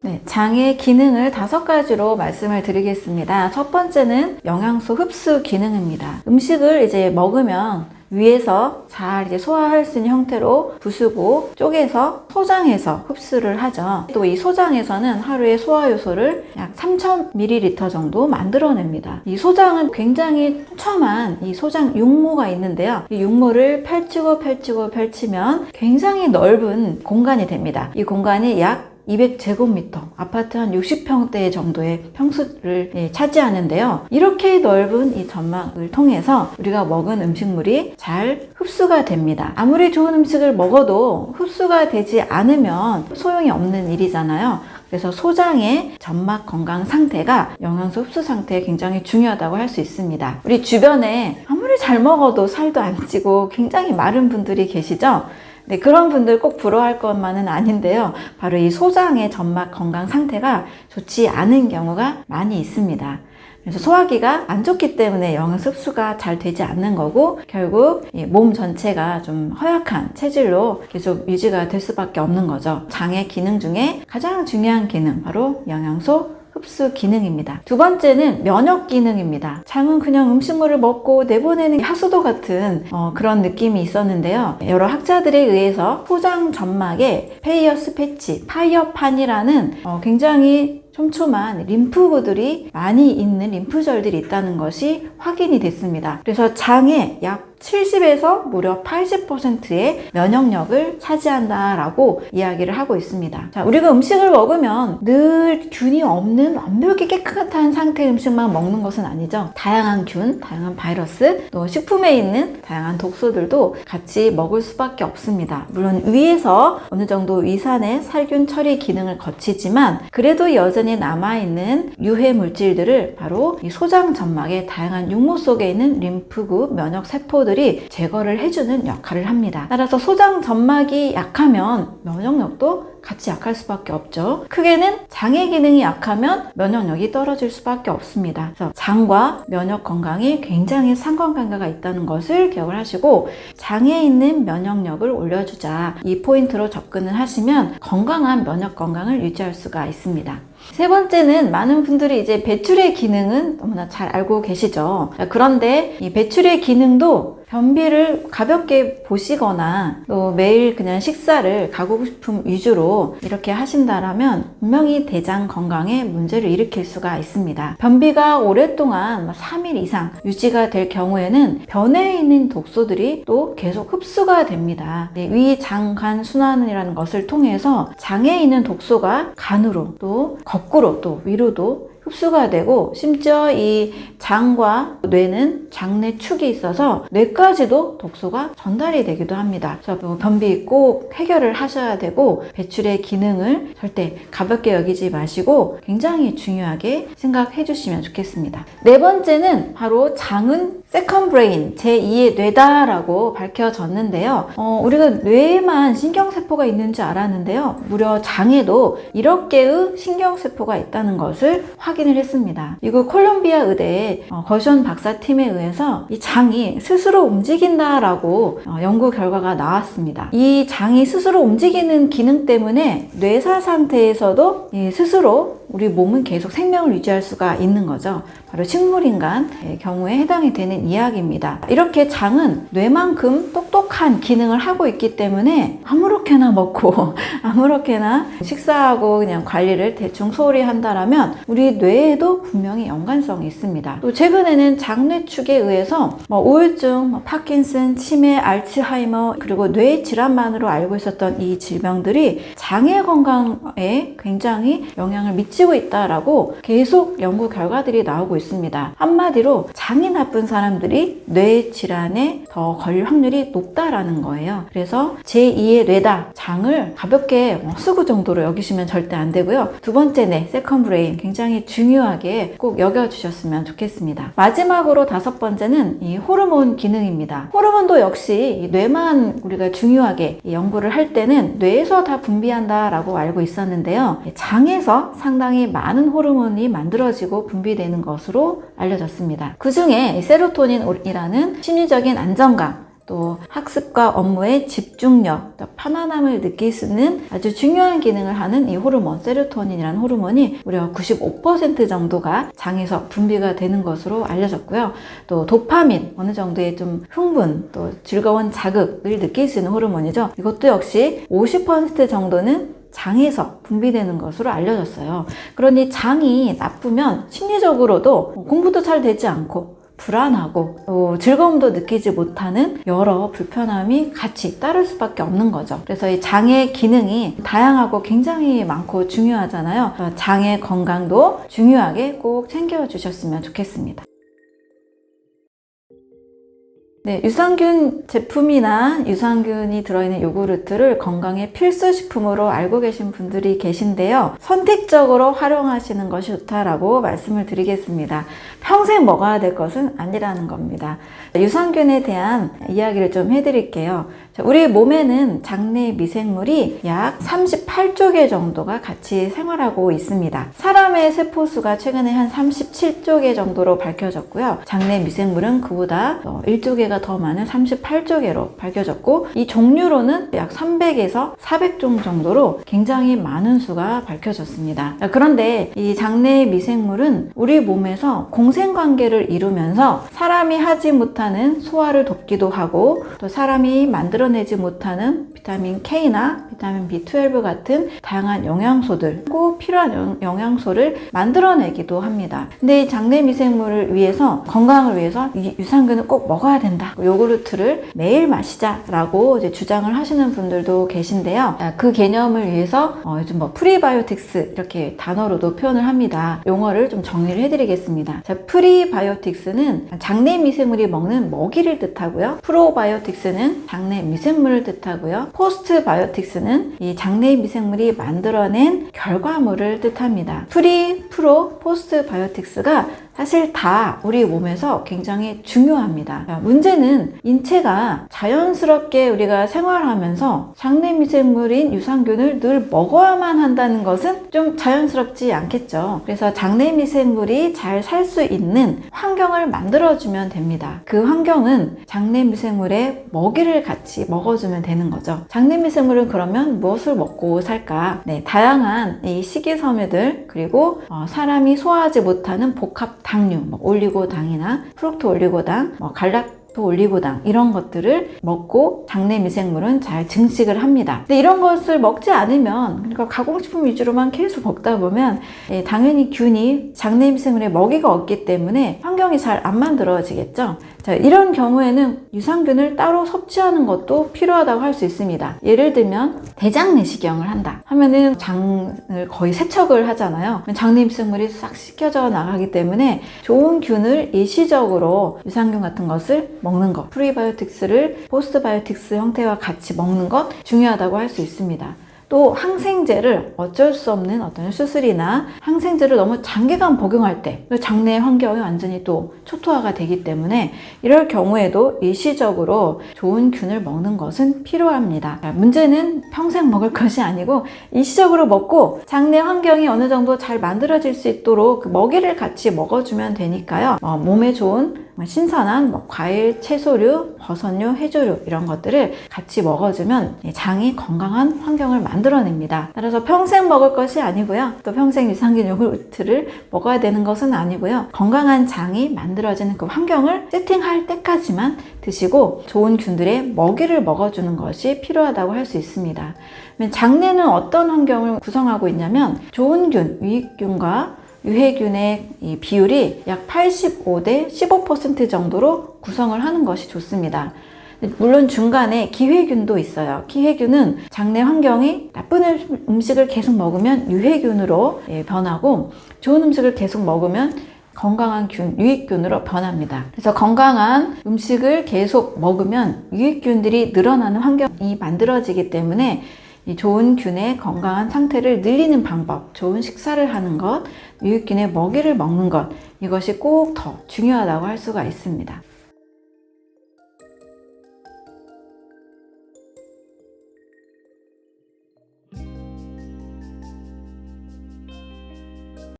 네, 장의 기능을 5가지로 말씀을 드리겠습니다. 첫 번째는 영양소 흡수 기능입니다. 음식을 이제 먹으면 위에서 잘 이제 소화할 수 있는 형태로 부수고 쪼개서 소장해서 흡수를 하죠. 또 이 소장에서는 하루에 소화 요소를 약 3000ml 정도 만들어냅니다. 이 소장은 굉장히 촘촘한 이 소장 육모가 있는데요. 이 육모를 펼치면 굉장히 넓은 공간이 됩니다. 이 공간이 약 200제곱미터, 아파트 한 60평대 정도의 평수를 차지하는데요. 이렇게 넓은 이 점막을 통해서 우리가 먹은 음식물이 잘 흡수가 됩니다. 아무리 좋은 음식을 먹어도 흡수가 되지 않으면 소용이 없는 일이잖아요. 그래서 소장의 점막 건강 상태가 영양소 흡수 상태에 굉장히 중요하다고 할 수 있습니다. 우리 주변에 아무리 잘 먹어도 살도 안 찌고 굉장히 마른 분들이 계시죠? 네, 그런 분들 꼭 부러워할 것만은 아닌데요. 바로 이 소장의 점막 건강 상태가 좋지 않은 경우가 많이 있습니다. 그래서 소화기가 안 좋기 때문에 영양소 흡수가 잘 되지 않는 거고, 결국 몸 전체가 좀 허약한 체질로 계속 유지가 될 수밖에 없는 거죠. 장의 기능 중에 가장 중요한 기능, 바로 영양소 흡수 기능입니다. 두 번째는 면역 기능입니다. 장은 그냥 음식물을 먹고 내보내는 하수도 같은 그런 느낌이 있었는데요. 여러 학자들에 의해서 소장 점막에 페이어스 패치, 파이어판이라는 굉장히 촘촘한 림프구들이 많이 있는 림프절들이 있다는 것이 확인이 됐습니다. 그래서 장에 약 70에서 무려 80%의 면역력을 차지한다라고 이야기를 하고 있습니다. 자, 우리가 음식을 먹으면 늘 균이 없는 완벽히 깨끗한 상태의 음식만 먹는 것은 아니죠. 다양한 균, 다양한 바이러스, 또 식품에 있는 다양한 독소들도 같이 먹을 수밖에 없습니다. 물론 위에서 어느 정도 위산의 살균 처리 기능을 거치지만 그래도 여전히 남아있는 유해 물질들을 바로 이 소장 점막의 다양한 육모 속에 있는 림프구 면역 세포들 제거를 해주는 역할을 합니다. 따라서 소장 점막이 약하면 면역력도 같이 약할 수밖에 없죠. 크게는 장의 기능이 약하면 면역력이 떨어질 수밖에 없습니다. 그래서 장과 면역 건강이 굉장히 상관관계가 있다는 것을 기억을 하시고, 장에 있는 면역력을 올려주자, 이 포인트로 접근을 하시면 건강한 면역 건강을 유지할 수가 있습니다. 세 번째는 많은 분들이 이제 배출의 기능은 너무나 잘 알고 계시죠. 그런데 이 배출의 기능도 변비를 가볍게 보시거나 또 매일 그냥 식사를 가공식품 위주로 이렇게 하신다라면 분명히 대장 건강에 문제를 일으킬 수가 있습니다. 변비가 오랫동안 3일 이상 유지가 될 경우에는 변에 있는 독소들이 또 계속 흡수가 됩니다. 위, 장, 간 순환이라는 것을 통해서 장에 있는 독소가 간으로 또 거꾸로 또 위로도 흡수가 되고, 심지어 이 장과 뇌는 장내 축이 있어서 뇌까지도 독소가 전달이 되기도 합니다. 그래서 변비 꼭 해결을 하셔야 되고, 배출의 기능을 절대 가볍게 여기지 마시고 굉장히 중요하게 생각해 주시면 좋겠습니다. 네 번째는 바로 장은 세컨 브레인, 제2의 뇌다라고 밝혀졌는데요. 우리가 뇌에만 신경세포가 있는 줄 알았는데요. 무려 장에도 1억 개의 신경세포가 있다는 것을 확인을 했습니다. 미국 콜롬비아 의대의 거션 박사팀에 의해서 이 장이 스스로 움직인다라고 연구 결과가 나왔습니다. 이 장이 스스로 움직이는 기능 때문에 뇌사 상태에서도 스스로 우리 몸은 계속 생명을 유지할 수가 있는 거죠. 바로 식물인간의 경우에 해당이 되는 이야기입니다. 이렇게 장은 뇌만큼 똑똑한 기능을 하고 있기 때문에 아무렇게나 먹고 아무렇게나 식사하고 그냥 관리를 대충 소홀히 한다라면 우리 뇌에도 분명히 연관성이 있습니다. 또 최근에는 장뇌축에 의해서 우울증, 파킨슨, 치매, 알츠하이머, 그리고 뇌 질환만으로 알고 있었던 이 질병들이 장의 건강에 굉장히 영향을 미치고 있다라고 계속 연구 결과들이 나오고 있습니다. 한마디로 장이 나쁜 사람들이 뇌 질환에 더 걸릴 확률이 높다라는 거예요. 그래서 제2의 뇌다, 장을 가볍게 수구 정도로 여기시면 절대 안 되고요. 두 번째 뇌, 세컨 브레인, 굉장히 중요하게 꼭 여겨주셨으면 좋겠습니다. 마지막으로 5번째는 이 호르몬 기능입니다. 호르몬도 역시 뇌만 우리가 중요하게 연구를 할 때는 뇌에서 다 분비한다라고 알고 있었는데요. 장에서 상당히 많은 호르몬이 만들어지고 분비되는 것으로 알려졌습니다. 그 중에 세로토닌이라는 심리적인 안정감, 또 학습과 업무의 집중력, 또 편안함을 느낄 수 있는 아주 중요한 기능을 하는 이 호르몬, 세로토닌이라는 호르몬이 무려 95% 정도가 장에서 분비가 되는 것으로 알려졌고요. 또 도파민, 어느 정도의 좀 흥분, 또 즐거운 자극을 느낄 수 있는 호르몬이죠. 이것도 역시 50% 정도는 장에서 분비되는 것으로 알려졌어요. 그러니 장이 나쁘면 심리적으로도 공부도 잘 되지 않고 불안하고 또 즐거움도 느끼지 못하는 여러 불편함이 같이 따를 수밖에 없는 거죠. 그래서 이 장의 기능이 다양하고 굉장히 많고 중요하잖아요. 장의 건강도 중요하게 꼭 챙겨주셨으면 좋겠습니다. 네, 유산균 제품이나 유산균이 들어있는 요구르트를 건강의 필수 식품으로 알고 계신 분들이 계신데요. 선택적으로 활용하시는 것이 좋다라고 말씀을 드리겠습니다. 평생 먹어야 될 것은 아니라는 겁니다. 유산균에 대한 이야기를 좀 해드릴게요. 우리 몸에는 장내 미생물이 약 38조 개 정도가 같이 생활하고 있습니다. 사람의 세포수가 최근에 한 37조 개 정도로 밝혀졌고요. 장내 미생물은 그보다 1조 개가 더 많은 38조 개로 밝혀졌고, 이 종류로는 약 300에서 400종 정도로 굉장히 많은 수가 밝혀졌습니다. 그런데 이 장내 미생물은 우리 몸에서 공생관계를 이루면서 사람이 하지 못하는 소화를 돕기도 하고, 또 사람이 만들어내지 못하는 비타민 K나 비타민 B12 같은 다양한 영양소들, 꼭 필요한 영양소를 만들어내기도 합니다. 근데 이 장내 미생물을 위해서, 건강을 위해서 이 유산균을 꼭 먹어야 된다, 요구르트를 매일 마시자라고 이제 주장을 하시는 분들도 계신데요. 그 개념을 위해서 요즘 프리바이오틱스 이렇게 단어로도 표현을 합니다. 용어를 좀 정리를 해드리겠습니다. 자, 프리바이오틱스는 장내 미생물이 먹는 먹이를 뜻하고요. 프로바이오틱스는 장내 미생물을 뜻하고요. 포스트바이오틱스는 이 장내 미생물이 만들어낸 결과물을 뜻합니다. 프로, 포스트바이오틱스가 사실 다 우리 몸에서 굉장히 중요합니다. 문제는 인체가 자연스럽게 우리가 생활하면서 장내 미생물인 유산균을 늘 먹어야만 한다는 것은 좀 자연스럽지 않겠죠. 그래서 장내 미생물이 잘 살 수 있는 환경을 만들어주면 됩니다. 그 환경은 장내 미생물의 먹이를 같이 먹어주면 되는 거죠. 장내 미생물은 그러면 무엇을 먹고 살까? 네, 다양한 이 식이섬유들, 그리고 사람이 소화하지 못하는 복합 당류, 올리고당이나 프룩토 올리고당, 갈락토 올리고당, 이런 것들을 먹고 장내 미생물은 잘 증식을 합니다. 근데 이런 것을 먹지 않으면, 그러니까 가공식품 위주로만 계속 먹다 보면 당연히 균이 장내 미생물의 먹이가 없기 때문에 환경이 잘 안 만들어지겠죠. 자, 이런 경우에는 유산균을 따로 섭취하는 것도 필요하다고 할 수 있습니다. 예를 들면 대장 내시경을 한다 하면은 장을 거의 세척을 하잖아요. 장내 미생물이 싹 씻겨져 나가기 때문에 좋은 균을 일시적으로 유산균 같은 것을 먹는 것, 프리바이오틱스를 포스트바이오틱스 형태와 같이 먹는 것 중요하다고 할 수 있습니다. 또 항생제를 어쩔 수 없는 어떤 수술이나 항생제를 너무 장기간 복용할 때 장내 환경이 완전히 또 초토화가 되기 때문에 이럴 경우에도 일시적으로 좋은 균을 먹는 것은 필요합니다. 문제는 평생 먹을 것이 아니고 일시적으로 먹고 장내 환경이 어느 정도 잘 만들어질 수 있도록 그 먹이를 같이 먹어주면 되니까요. 몸에 좋은 신선한 과일, 채소류, 버섯류, 해조류 이런 것들을 같이 먹어주면 장이 건강한 환경을 만들어냅니다. 따라서 평생 먹을 것이 아니고요. 또 평생 유산균 요구르트를 먹어야 되는 것은 아니고요. 건강한 장이 만들어지는 그 환경을 세팅할 때까지만 드시고 좋은 균들의 먹이를 먹어주는 것이 필요하다고 할 수 있습니다. 장내는 어떤 환경을 구성하고 있냐면 좋은 균, 유익균과 유해균의 이 비율이 약 85대 15% 정도로 구성을 하는 것이 좋습니다. 물론 중간에 기회균도 있어요. 기회균은 장내 환경이 나쁜 음식을 계속 먹으면 유해균으로 변하고, 좋은 음식을 계속 먹으면 건강한 균, 유익균으로 변합니다. 그래서 건강한 음식을 계속 먹으면 유익균들이 늘어나는 환경이 만들어지기 때문에 이 좋은 균의 건강한 상태를 늘리는 방법, 좋은 식사를 하는 것, 유익균의 먹이를 먹는 것, 이것이 꼭 더 중요하다고 할 수가 있습니다.